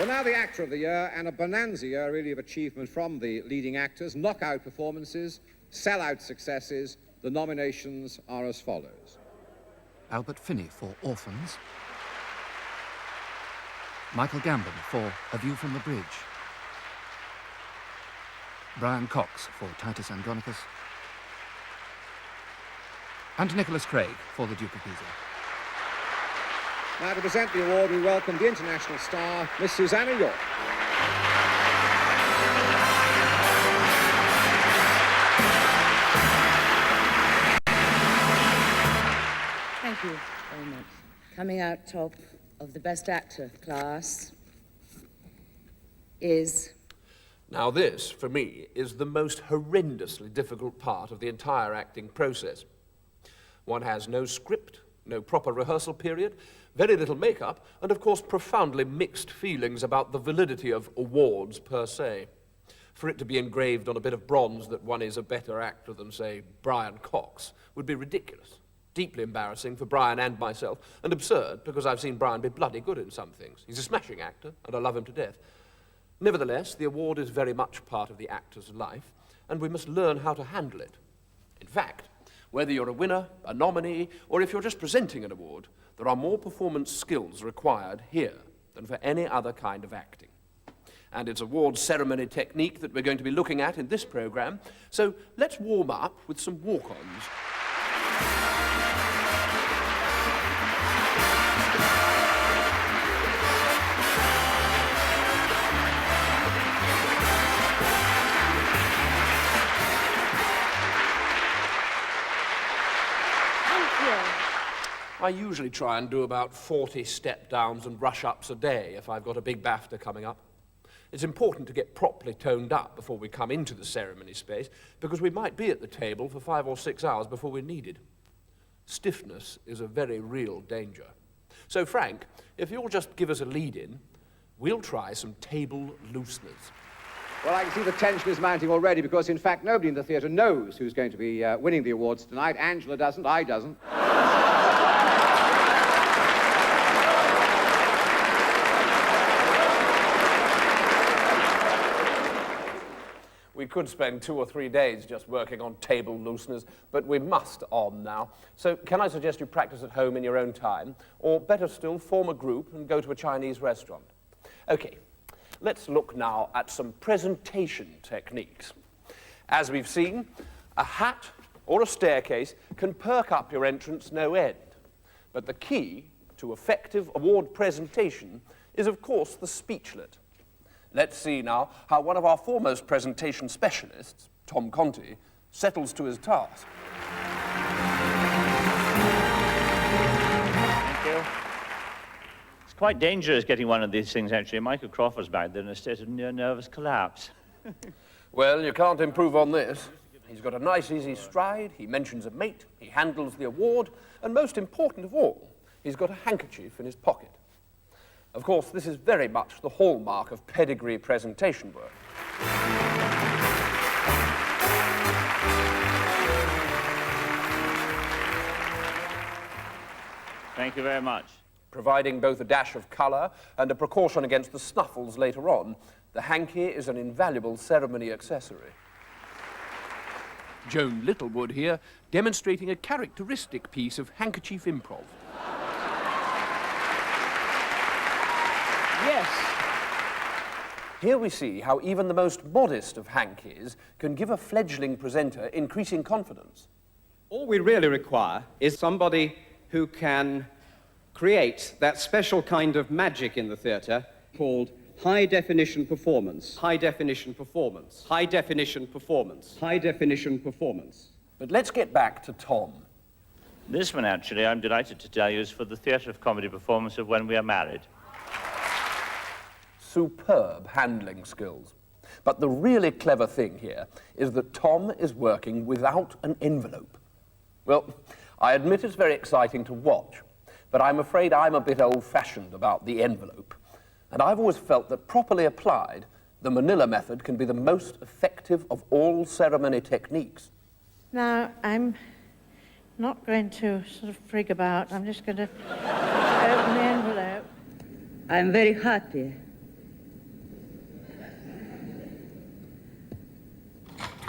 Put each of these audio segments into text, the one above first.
Well, now the Actor of the Year, and a bonanza year really of achievement from the leading actors, knockout performances, sell-out successes. The nominations are as follows. Albert Finney for Orphans. Michael Gambon for A View from the Bridge. Brian Cox for Titus Andronicus. And Nicholas Craig for The Duke of Pisa. Now to present the award, we welcome the international star, Miss Susanna York. Thank you very much. Coming out top of the Best Actor class is... Now this, for me, is the most horrendously difficult part of the entire acting process. One has no script, no proper rehearsal period, very little makeup, and of course profoundly mixed feelings about the validity of awards per se. For it to be engraved on a bit of bronze that one is a better actor than, say, Brian Cox would be ridiculous. Deeply embarrassing for Brian and myself, and absurd because I've seen Brian be bloody good in some things. He's a smashing actor, and I love him to death. Nevertheless, the award is very much part of the actor's life, and we must learn how to handle it. In fact, whether you're a winner, a nominee, or if you're just presenting an award, there are more performance skills required here than for any other kind of acting. And it's award ceremony technique that we're going to be looking at in this programme, so let's warm up with some walk-ons. I usually try and do about 40 step-downs and rush-ups a day if I've got a big BAFTA coming up. It's important to get properly toned up before we come into the ceremony space, because we might be at the table for 5 or 6 hours before we're needed. Stiffness is a very real danger. So, Frank, if you'll just give us a lead-in, we'll try some table looseners. Well, I can see the tension is mounting already because, in fact, nobody in the theatre knows who's going to be winning the awards tonight. Angela doesn't, I doesn't. We could spend 2 or 3 days just working on table looseners, but we must on now. So can I suggest you practice at home in your own time, or better still, form a group and go to a Chinese restaurant? Okay, let's look now at some presentation techniques. As we've seen, a hat or a staircase can perk up your entrance no end. But the key to effective award presentation is, of course, the speechlet. Let's see now how one of our foremost presentation specialists, Tom Conti, settles to his task. Thank you. It's quite dangerous getting one of these things, actually. Michael Crawford's back there in a state of near nervous collapse. Well, you can't improve on this. He's got a nice, easy stride, he mentions a mate, he handles the award, and most important of all, he's got a handkerchief in his pocket. Of course, this is very much the hallmark of pedigree presentation work. Thank you very much. Providing both a dash of colour and a precaution against the snuffles later on, the hanky is an invaluable ceremony accessory. Joan Littlewood here, demonstrating a characteristic piece of handkerchief improv. Yes. Here we see how even the most modest of hankies can give a fledgling presenter increasing confidence. All we really require is somebody who can create that special kind of magic in the theatre called high-definition performance. High-definition performance. High-definition performance. High-definition performance. But let's get back to Tom. This one, actually, I'm delighted to tell you, is for the Theatre of Comedy performance of When We Are Married. Superb handling skills. But the really clever thing here is that Tom is working without an envelope. Well, I admit it's very exciting to watch, but I'm afraid I'm a bit old-fashioned about the envelope. And I've always felt that properly applied, the Manila method can be the most effective of all ceremony techniques. Now, I'm not going to sort of frig about. I'm just going to open the envelope. I'm very happy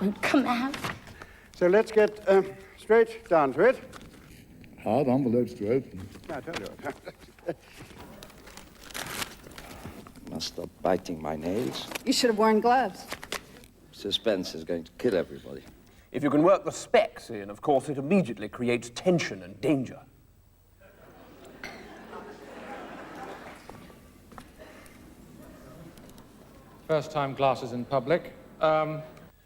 won't come out. So let's get straight down to it. Hard envelopes to open. I tell you what. Must stop biting my nails. You should have worn gloves. Suspense is going to kill everybody. If you can work the specs in, of course, it immediately creates tension and danger. First-time glasses in public.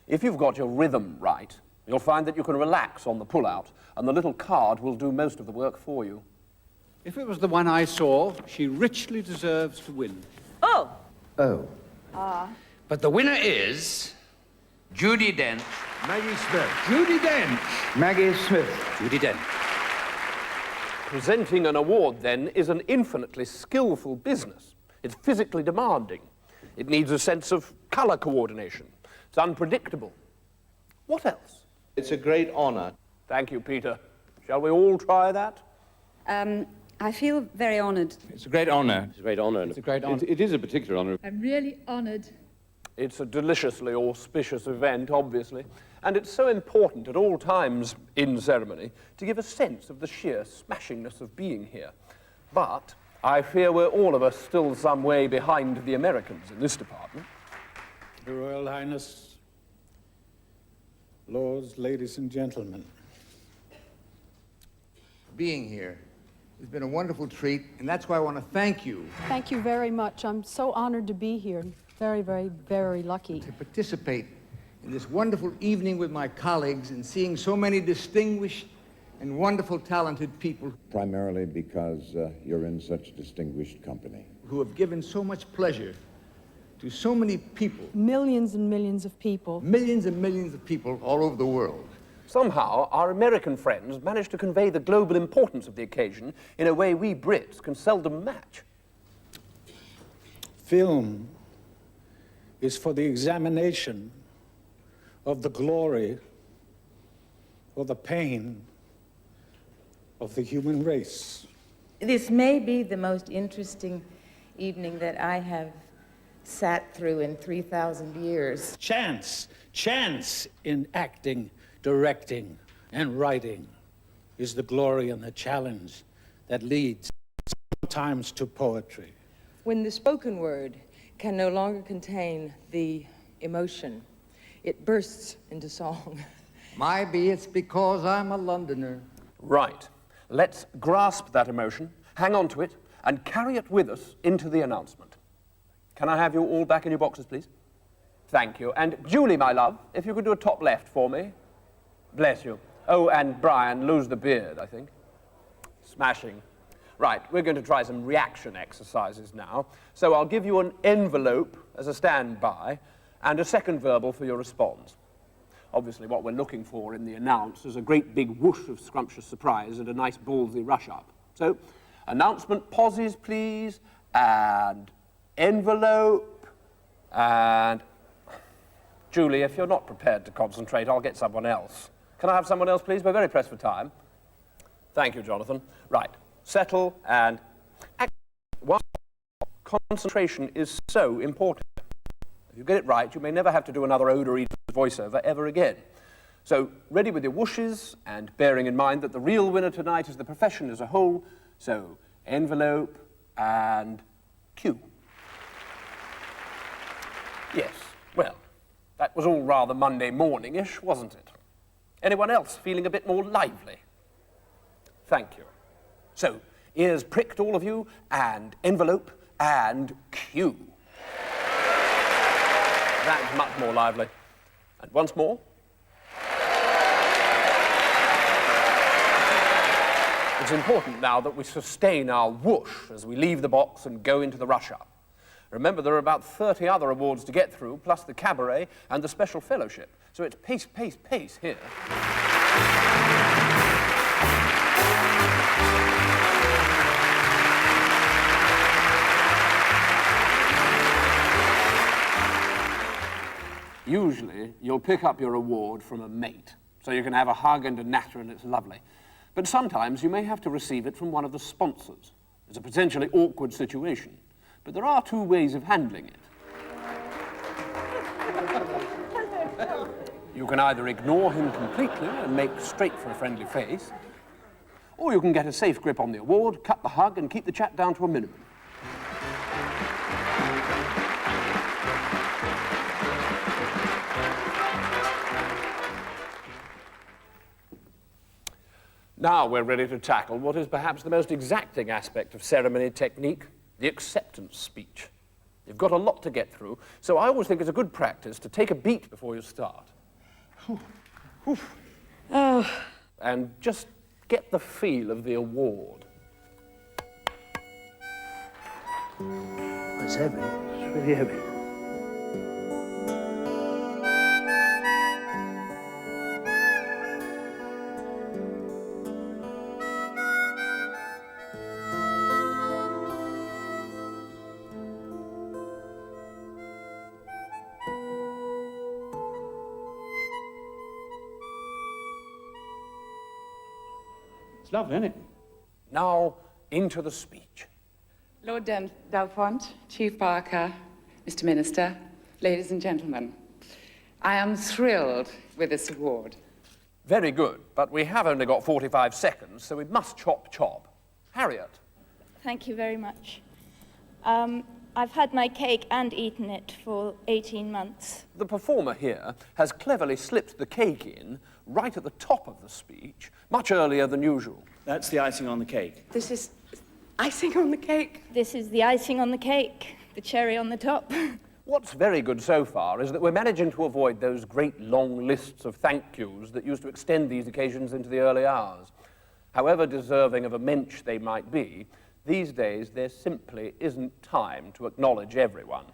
If you've got your rhythm right, you'll find that you can relax on the pull-out, and the little card will do most of the work for you. If it was the one I saw, she richly deserves to win. Oh. Oh. But the winner is Judi Dench. Maggie Smith. Judi Dench. Maggie Smith. Judi Dench. Presenting an award, then, is an infinitely skillful business. It's physically demanding. It needs a sense of color coordination. It's unpredictable. What else? It's a great honor. Thank you, Peter. Shall we all try that? I feel very honored. It's a great honor. It's a great honor. It's a great honor. It is a particular honor. I'm really honored. It's a deliciously auspicious event, obviously, and it's so important at all times in ceremony to give a sense of the sheer smashingness of being here. But I fear we're all of us still some way behind the Americans in this department. Your Royal Highness, lords, ladies, and gentlemen. Being here has been a wonderful treat, and that's why I want to thank you. Thank you very much. I'm so honored to be here. Very, very, very lucky. To participate in this wonderful evening with my colleagues and seeing so many distinguished and wonderful, talented people. Primarily because you're in such distinguished company. Who have given so much pleasure to so many people. Millions and millions of people. Millions and millions of people all over the world. Somehow, our American friends managed to convey the global importance of the occasion in a way we Brits can seldom match. Film is for the examination of the glory or the pain of the human race. This may be the most interesting evening that I have sat through in 3,000 years. Chance in acting, directing, and writing is the glory and the challenge that leads sometimes to poetry. When the spoken word can no longer contain the emotion, it bursts into song. Maybe it's because I'm a Londoner. Right. Let's grasp that emotion, hang on to it, and carry it with us into the announcement. Can I have you all back in your boxes, please? Thank you. And Julie, my love, if you could do a top left for me. Bless you. Oh, and Brian, lose the beard, I think. Smashing. Right, we're going to try some reaction exercises now. So I'll give you an envelope as a standby and a second verbal for your response. Obviously, what we're looking for in the announce is a great big whoosh of scrumptious surprise and a nice ballsy rush-up. So, announcement pauses, please, and envelope, and... Julie, if you're not prepared to concentrate, I'll get someone else. Can I have someone else, please? We're very pressed for time. Thank you, Jonathan. Right. Settle and... Concentration is so important. If you get it right, you may never have to do another Ed Reardon voiceover ever again. So, ready with your whooshes, and bearing in mind that the real winner tonight is the profession as a whole, so envelope and cue. Yes, well, that was all rather Monday morning-ish, wasn't it? Anyone else feeling a bit more lively? Thank you. So, ears pricked, all of you, and envelope and cue. That's much more lively. And once more. It's important now that we sustain our whoosh as we leave the box and go into the rush-up. Remember, there are about 30 other awards to get through, plus the cabaret and the special fellowship. So it's pace, pace, pace here. Usually, you'll pick up your award from a mate, so you can have a hug and a natter and it's lovely. But sometimes you may have to receive it from one of the sponsors. It's a potentially awkward situation, but there are two ways of handling it. You can either ignore him completely and make straight for a friendly face, or you can get a safe grip on the award, cut the hug, and keep the chat down to a minimum. Now we're ready to tackle what is perhaps the most exacting aspect of ceremony technique, the acceptance speech. You've got a lot to get through, so I always think it's a good practice to take a beat before you start. Oh. And just get the feel of the award. It's heavy. It's really heavy. It's lovely, isn't it? Now, into the speech. Lord Delfont, Chief Barker, Mr. Minister, ladies and gentlemen, I am thrilled with this award. Very good, but we have only got 45 seconds, so we must chop. Harriet. Thank you very much. I've had my cake and eaten it for 18 months. The performer here has cleverly slipped the cake in right at the top of the speech, much earlier than usual. That's the icing on the cake. This is icing on the cake. This is the icing on the cake, the cherry on the top. What's very good so far is that we're managing to avoid those great long lists of thank yous that used to extend these occasions into the early hours. However deserving of a mensch they might be, these days there simply isn't time to acknowledge everyone.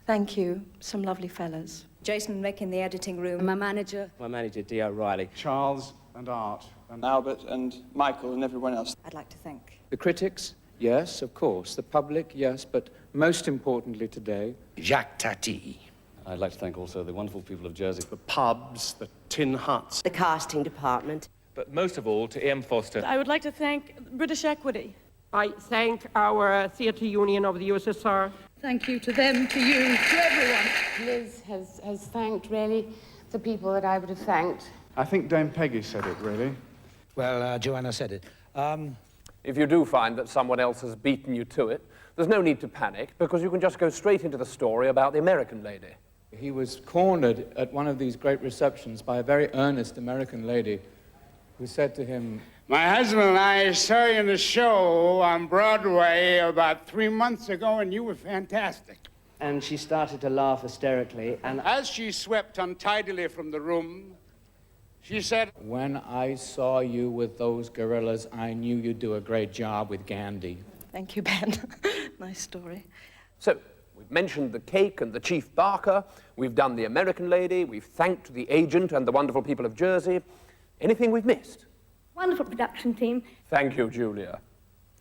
Thank you. Some lovely fellas. Jason Rick in the editing room. My manager. My manager, D. O'Reilly. Charles and Art. And Albert and Michael and everyone else. I'd like to thank The critics, yes, of course. The public, yes, but most importantly today, Jacques Tati. I'd like to thank also the wonderful people of Jersey. The pubs, the tin huts. The casting department. but most of all to Ian Foster. I would like to thank British Equity. I thank our Theatre Union of the USSR. Thank you to them, to you, to everyone. Liz has thanked, really, the people that I would have thanked. I think Dame Peggy said it, really. Well, Joanna said it. If you do find that someone else has beaten you to it, there's no need to panic, because you can just go straight into the story about the American lady. He was cornered at one of these great receptions by a very earnest American lady who said to him, "My husband and I saw you in a show on Broadway about 3 months ago, and you were fantastic." And she started to laugh hysterically, and as she swept untidily from the room, she said, "When I saw you with those gorillas, I knew you'd do a great job with Gandhi." Thank you, Ben. Nice story. So, we've mentioned the cake and the Chief Barker, we've done the American lady, we've thanked the agent and the wonderful people of Jersey. Anything we've missed? Wonderful production team. Thank you, Julia.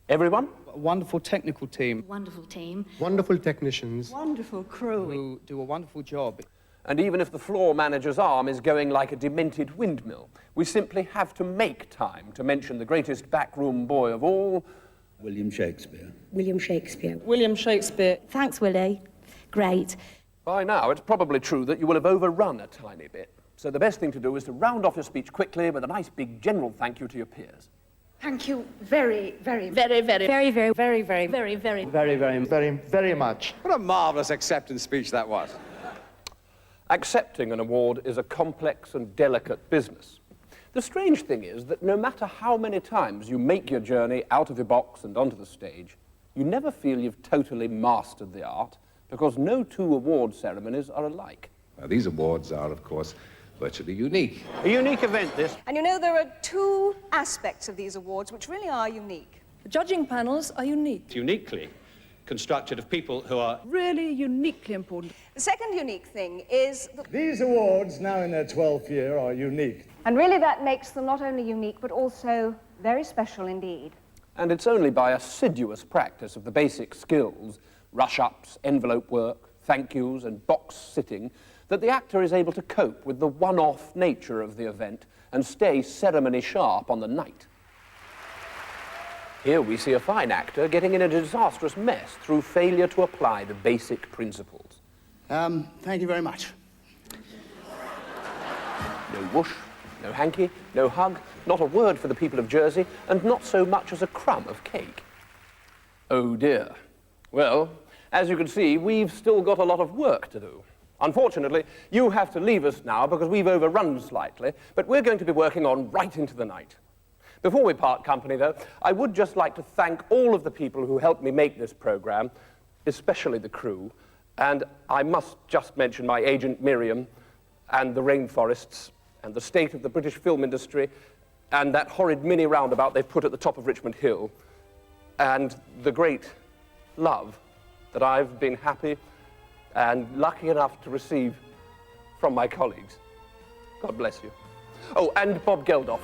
Everyone? a wonderful technical team. Wonderful team. Wonderful technicians. Wonderful crew. Who do a wonderful job. And even if the floor manager's arm is going like a demented windmill, we simply have to make time to mention the greatest backroom boy of all, William Shakespeare. William Shakespeare. William Shakespeare. Thanks, Willie. Great. By now, it's probably true that you will have overrun a tiny bit. So the best thing to do is to round off your speech quickly with a nice big general thank you to your peers. Thank you very, very, very, very, very, very, very, very, very, very, Very, very, Very, very much. What a marvellous acceptance speech that was. Accepting an award is a complex and delicate business. The strange thing is that no matter how many times you make your journey out of your box and onto the stage, you never feel you've totally mastered the art, because no two award ceremonies are alike. Now, these awards are, of course, virtually unique. A unique event, this. And you know, there are two aspects of these awards which really are unique. The judging panels are unique. It's uniquely constructed of people who are Really uniquely important. The second unique thing is that These awards, now in their 12th year, are unique. and really that makes them not only unique, but also very special indeed. And it's only by assiduous practice of the basic skills, rush-ups, envelope work, thank yous, and box sitting, that the actor is able to cope with the one-off nature of the event and stay ceremony sharp on the night. Here we see a fine actor getting in a disastrous mess through failure to apply the basic principles. Thank you very much. No whoosh, no hanky, no hug, not a word for the people of Jersey, and not so much as a crumb of cake. Oh dear. Well, as you can see, we've still got a lot of work to do. Unfortunately, you have to leave us now because we've overrun slightly, but we're going to be working on right into the night. Before we part company, though, I would just like to thank all of the people who helped me make this program, especially the crew, and I must just mention my agent Miriam, and the rainforests, and the state of the British film industry, and that horrid mini roundabout they've put at the top of Richmond Hill, and the great love that I've been happy and lucky enough to receive from my colleagues. God bless you. Oh, and Bob Geldof.